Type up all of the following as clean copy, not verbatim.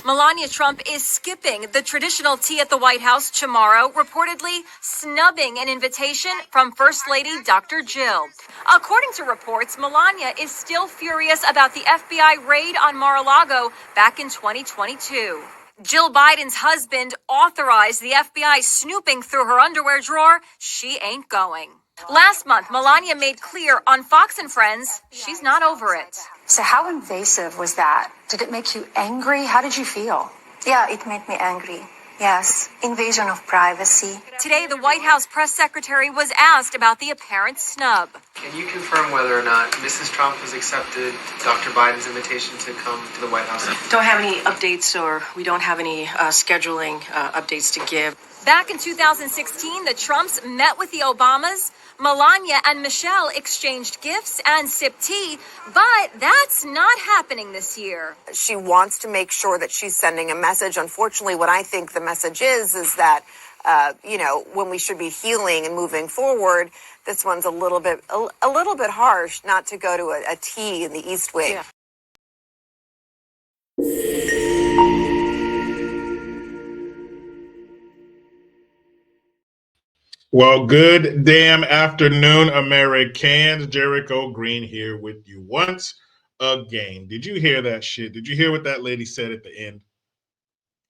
Melania Trump is skipping the traditional tea at the White House tomorrow, reportedly snubbing an invitation from First Lady Dr. Jill. According to reports, Melania is still furious about the FBI raid on Mar-a-Lago back in 2022. Jill Biden's husband authorized the FBI snooping through her underwear drawer. She ain't going. Last month, Melania made clear on Fox and Friends she's not over it. So how invasive was that? Did it make you angry? How did you feel? Yeah, it made me angry. Yes, invasion of privacy. Today, the White House press secretary was asked about the apparent snub. Can you confirm whether or not Mrs. Trump has accepted Dr. Biden's invitation to come to the White House? Don't have any updates, or we don't have any scheduling updates to give. Back in 2016, the Trumps met with the Obamas. Melania and Michelle exchanged gifts and sipped tea, but that's not happening this year. She wants to make sure that she's sending a message. Unfortunately, what I think the message is that, when we should be healing and moving forward, this one's a little bit harsh not to go to a tea in the East Wing. Yeah. Well, good damn afternoon, Americans. Jericho Green here with you once again. Did you hear that shit? Did you hear what that lady said at the end?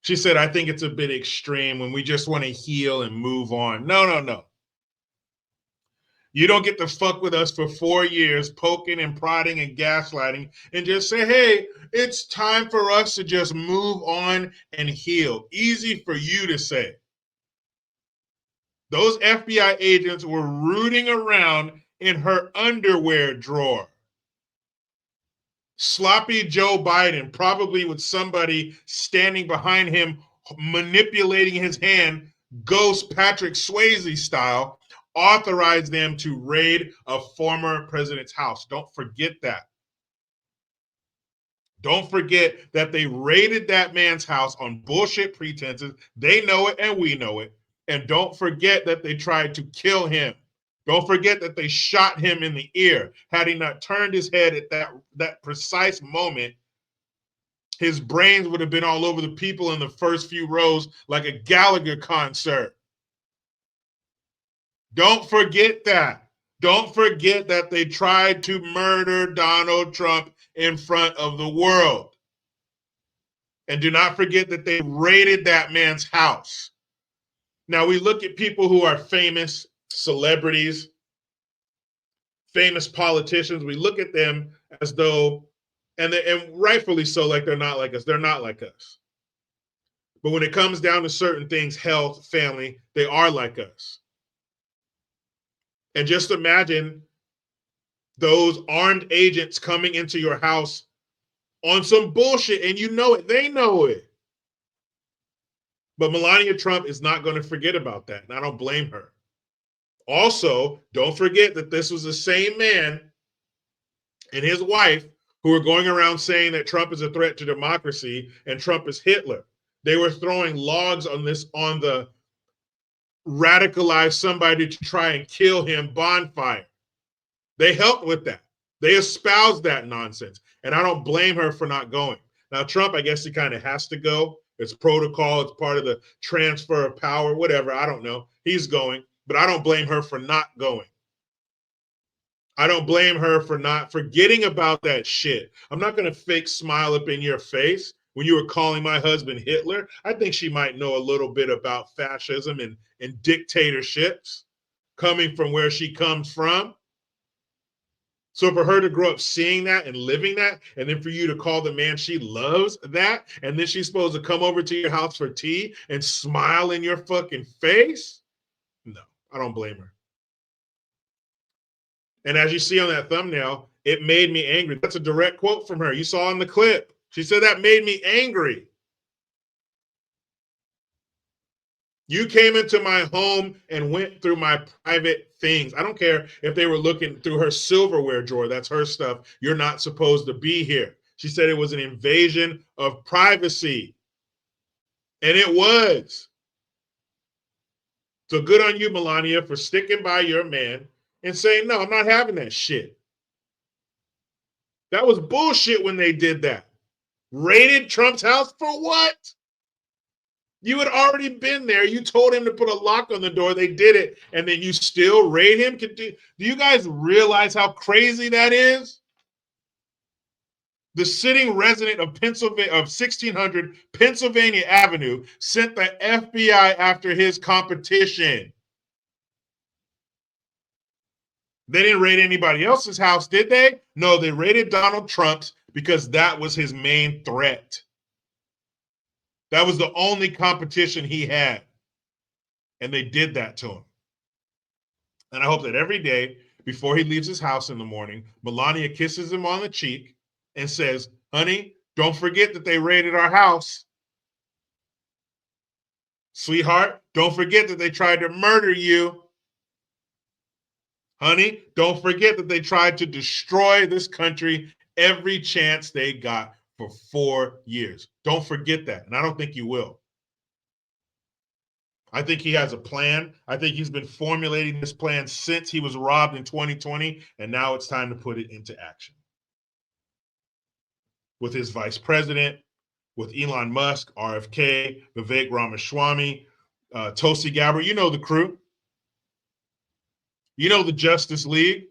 She said, I think it's a bit extreme when we just want to heal and move on. No. You don't get to fuck with us for 4 years, poking and prodding and gaslighting, and just say, hey, it's time for us to just move on and heal. Easy for you to say. Those FBI agents were rooting around in her underwear drawer. Sloppy Joe Biden, probably with somebody standing behind him, manipulating his hand, Ghost Patrick Swayze style, authorized them to raid a former president's house. Don't forget that. Don't forget that they raided that man's house on bullshit pretenses. They know it and we know it. And don't forget that they tried to kill him. Don't forget that they shot him in the ear. Had he not turned his head at that precise moment, his brains would have been all over the people in the first few rows like a Gallagher concert. Don't forget that. Don't forget that they tried to murder Donald Trump in front of the world. And do not forget that they raided that man's house. Now, we look at people who are famous, celebrities, famous politicians. We look at them as though, and rightfully so, like they're not like us. They're not like us. But when it comes down to certain things, health, family, they are like us. And just imagine those armed agents coming into your house on some bullshit, and you know it. They know it. But Melania Trump is not going to forget about that, and I don't blame her. Also, don't forget that this was the same man and his wife who were going around saying that Trump is a threat to democracy and Trump is Hitler. They were throwing logs on the radicalize somebody to try and kill him bonfire. They helped with that. They espoused that nonsense, and I don't blame her for not going. Now, Trump, I guess he kind of has to go. It's protocol. It's part of the transfer of power, whatever. I don't know. He's going, but I don't blame her for not going. I don't blame her for not forgetting about that shit. I'm not going to fake smile up in your face when you were calling my husband Hitler. I think she might know a little bit about fascism and dictatorships coming from where she comes from. So for her to grow up seeing that and living that, and then for you to call the man she loves that, and then she's supposed to come over to your house for tea and smile in your fucking face? No, I don't blame her. And as you see on that thumbnail, it made me angry. That's a direct quote from her. You saw in the clip. She said that made me angry. You came into my home and went through my private things. I don't care if they were looking through her silverware drawer. That's her stuff. You're not supposed to be here. She said it was an invasion of privacy. And it was. So good on you, Melania, for sticking by your man and saying, no, I'm not having that shit. That was bullshit when they did that. Raided Trump's house for what? You had already been there. You told him to put a lock on the door. They did it. And then you still raid him? Do you guys realize how crazy that is? The sitting resident of Pennsylvania of 1600 Pennsylvania Avenue sent the FBI after his competition. They didn't raid anybody else's house, did they? No, they raided Donald Trump's because that was his main threat. That was the only competition he had. And they did that to him. And I hope that every day before he leaves his house in the morning, Melania kisses him on the cheek and says, honey, don't forget that they raided our house. Sweetheart, don't forget that they tried to murder you. Honey, don't forget that they tried to destroy this country every chance they got for 4 years. Don't forget that. And I don't think you will. I think he has a plan. I think he's been formulating this plan since he was robbed in 2020, and now it's time to put it into action. With his vice president, with Elon Musk, RFK, Vivek Ramaswamy, Tulsi Gabbard, you know the crew. You know the Justice League.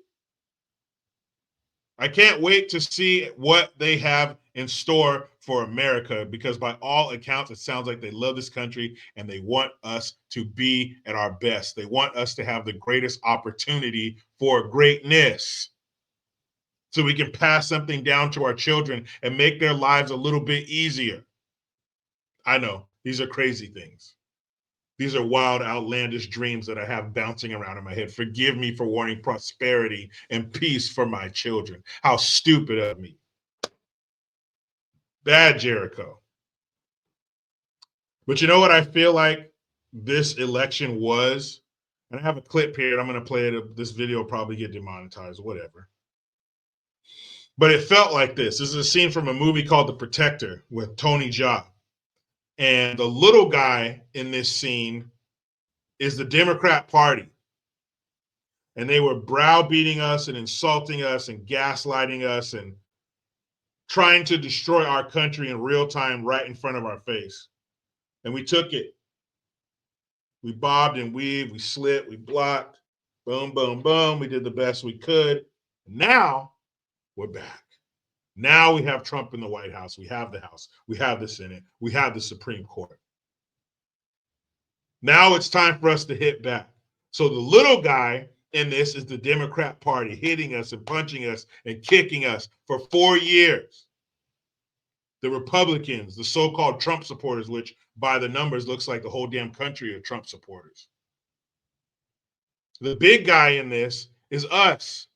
I can't wait to see what they have in store for America, because by all accounts, it sounds like they love this country and they want us to be at our best. They want us to have the greatest opportunity for greatness so we can pass something down to our children and make their lives a little bit easier. I know these are crazy things. These are wild, outlandish dreams that I have bouncing around in my head. Forgive me for wanting prosperity and peace for my children. How stupid of me. Bad Jericho. But you know what I feel like this election was? And I have a clip here. I'm going to play it. This video will probably get demonetized, whatever. But it felt like this. This is a scene from a movie called The Protector with Tony Jaa. And the little guy in this scene is the Democrat Party. And they were browbeating us and insulting us and gaslighting us and trying to destroy our country in real time right in front of our face. And we took it. We bobbed and weaved, we slit, we blocked, boom, boom, boom. We did the best we could. Now we're back. Now we have Trump in the White House. We have the House. We have the Senate. We have the Supreme Court. Now it's time for us to hit back. So the little guy in this is the Democrat Party hitting us and punching us and kicking us for 4 years. The Republicans, the so-called Trump supporters, which by the numbers looks like the whole damn country are Trump supporters. The big guy in this is us.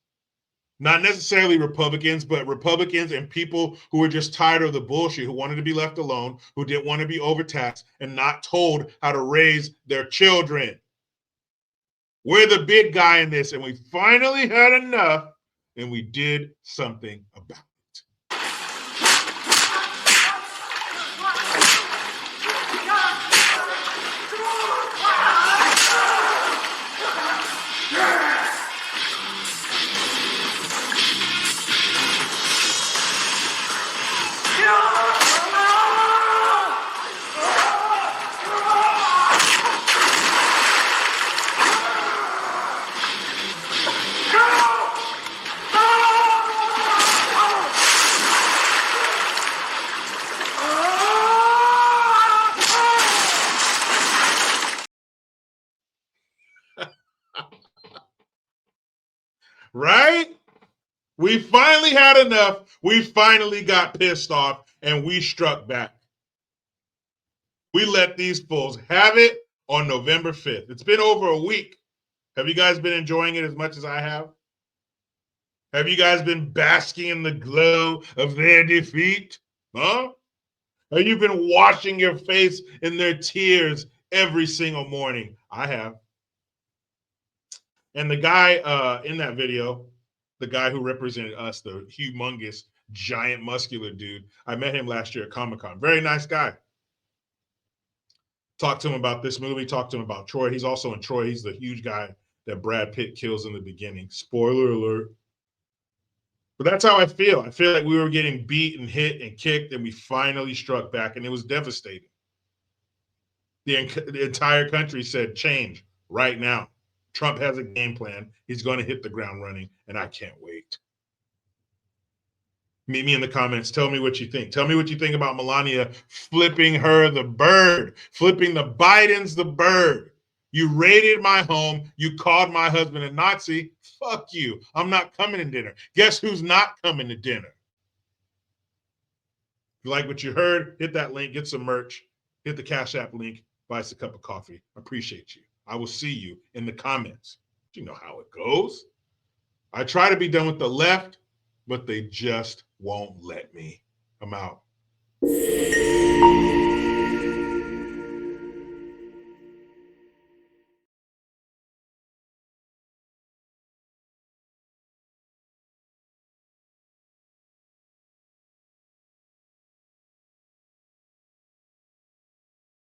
Not necessarily Republicans, but Republicans and people who are just tired of the bullshit, who wanted to be left alone, who didn't want to be overtaxed and not told how to raise their children. We're the big guy in this, and we finally had enough, and we did something about it. Right? We finally had enough. We finally got pissed off, and we struck back. We let these fools have it on November 5th. It's been over a week. Have you guys been enjoying it as much as I have? Have you guys been basking in the glow of their defeat? Huh? Have you been washing your face in their tears every single morning? I have. And the guy in that video, the guy who represented us, the humongous, giant, muscular dude, I met him last year at Comic-Con. Very nice guy. Talked to him about this movie, talked to him about Troy. He's also in Troy. He's the huge guy that Brad Pitt kills in the beginning. Spoiler alert. But that's how I feel. I feel like we were getting beat and hit and kicked, and we finally struck back, and it was devastating. The entire country said change right now. Trump has a game plan. He's going to hit the ground running, and I can't wait. Meet me in the comments. Tell me what you think. Tell me what you think about Melania flipping her the bird, flipping the Bidens the bird. You raided my home. You called my husband a Nazi. Fuck you. I'm not coming to dinner. Guess who's not coming to dinner? If you like what you heard, hit that link, get some merch, hit the Cash App link, buy us a cup of coffee. Appreciate you. I will see you in the comments. You know how it goes. I try to be done with the left, but they just won't let me. I'm out.